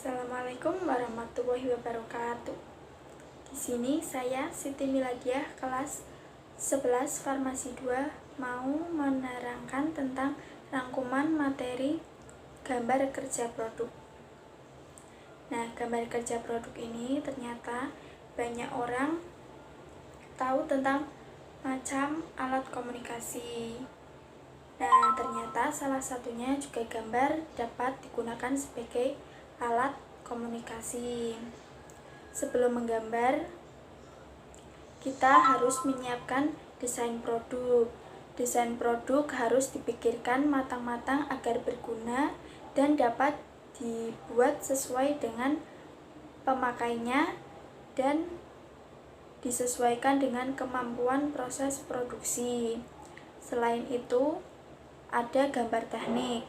Assalamualaikum warahmatullahi wabarakatuh. Di sini saya Siti Miladiah kelas 11 Farmasi 2 mau menerangkan tentang rangkuman materi gambar kerja produk. Nah, gambar kerja produk ini ternyata banyak orang tahu tentang macam alat komunikasi. Nah, ternyata salah satunya juga gambar dapat digunakan sebagai alat komunikasi. Sebelum menggambar, kita harus menyiapkan desain produk. Desain produk harus dipikirkan matang-matang agar berguna dan dapat dibuat sesuai dengan pemakainya dan disesuaikan dengan kemampuan proses produksi. Selain itu, ada gambar teknik.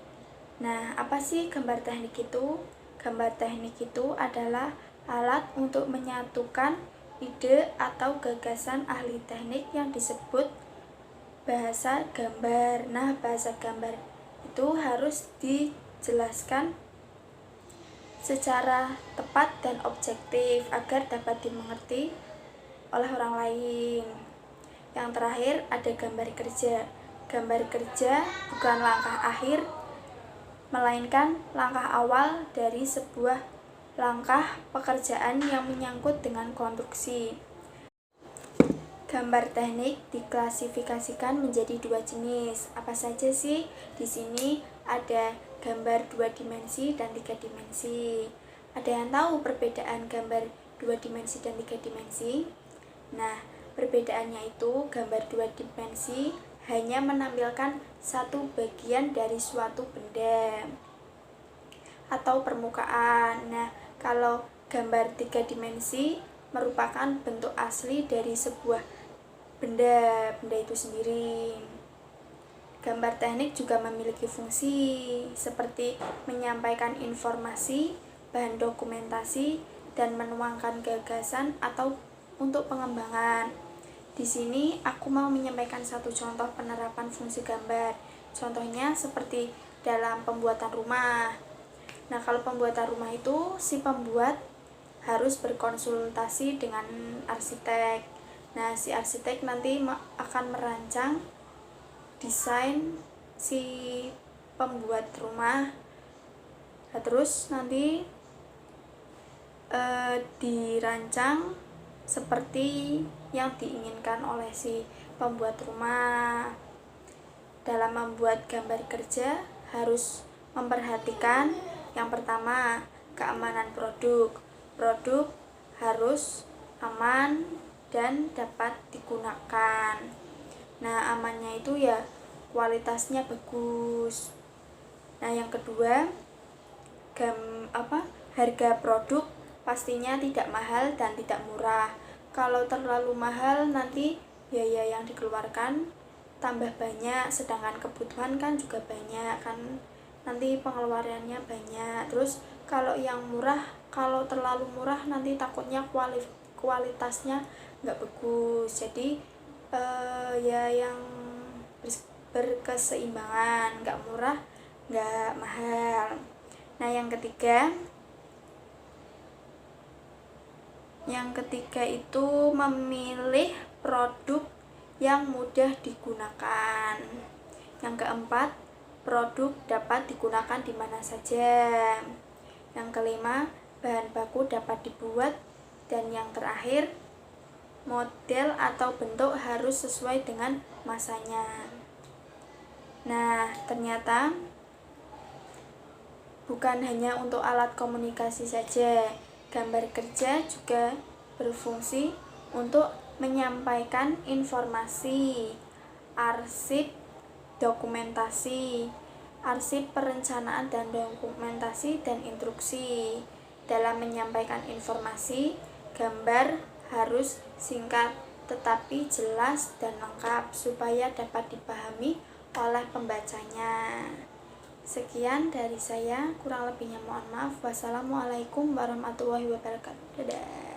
Nah, apa sih gambar teknik itu? Gambar teknik itu adalah alat untuk menyatukan ide atau gagasan ahli teknik yang disebut bahasa gambar. Nah, bahasa gambar itu harus dijelaskan secara tepat dan objektif agar dapat dimengerti oleh orang lain. Yang terakhir ada gambar kerja. Gambar kerja bukan langkah akhir, melainkan langkah awal dari sebuah langkah pekerjaan yang menyangkut dengan konstruksi. Gambar teknik diklasifikasikan menjadi dua jenis. Apa saja sih? Di sini ada gambar 2 dimensi dan 3 dimensi. Ada yang tahu perbedaan gambar 2 dimensi dan 3 dimensi? Nah, perbedaannya itu gambar 2 dimensi hanya menampilkan satu bagian dari suatu benda atau permukaan. Nah, kalau gambar 3 dimensi merupakan bentuk asli dari sebuah benda itu sendiri. Gambar teknik juga memiliki fungsi seperti menyampaikan informasi, bahan dokumentasi, dan menuangkan gagasan atau untuk pengembangan. Di sini aku mau menyampaikan satu contoh penerapan fungsi gambar. Contohnya seperti dalam pembuatan rumah. Nah, kalau pembuatan rumah itu si pembuat harus berkonsultasi dengan arsitek. Nah, si arsitek nanti akan merancang desain si pembuat rumah. Nah, terus nanti dirancang seperti yang diinginkan oleh si pembuat rumah. Dalam membuat gambar kerja harus memperhatikan yang pertama, keamanan produk. Produk harus aman dan dapat digunakan. Nah, amannya itu ya kualitasnya bagus. Nah, yang kedua, harga produk pastinya tidak mahal dan tidak murah. Kalau terlalu mahal nanti biaya yang dikeluarkan tambah banyak, sedangkan kebutuhan kan juga banyak kan, nanti pengeluarannya banyak. Terus kalau yang murah, kalau terlalu murah nanti takutnya kualitasnya nggak bagus. Jadi ya yang berkeseimbangan, nggak murah nggak mahal. Nah, yang ketiga itu memilih produk yang mudah digunakan. Yang keempat, produk dapat digunakan di mana saja. Yang kelima, bahan baku dapat dibuat. Dan yang terakhir, model atau bentuk harus sesuai dengan masanya. Nah, ternyata bukan hanya untuk alat komunikasi saja. Gambar kerja juga berfungsi untuk menyampaikan informasi, arsip, dokumentasi, arsip perencanaan dan dokumentasi, dan instruksi. Dalam menyampaikan informasi, gambar harus singkat tetapi jelas dan lengkap supaya dapat dipahami oleh pembacanya. Sekian dari saya, kurang lebihnya mohon maaf. Wassalamualaikum warahmatullahi wabarakatuh. Dadah.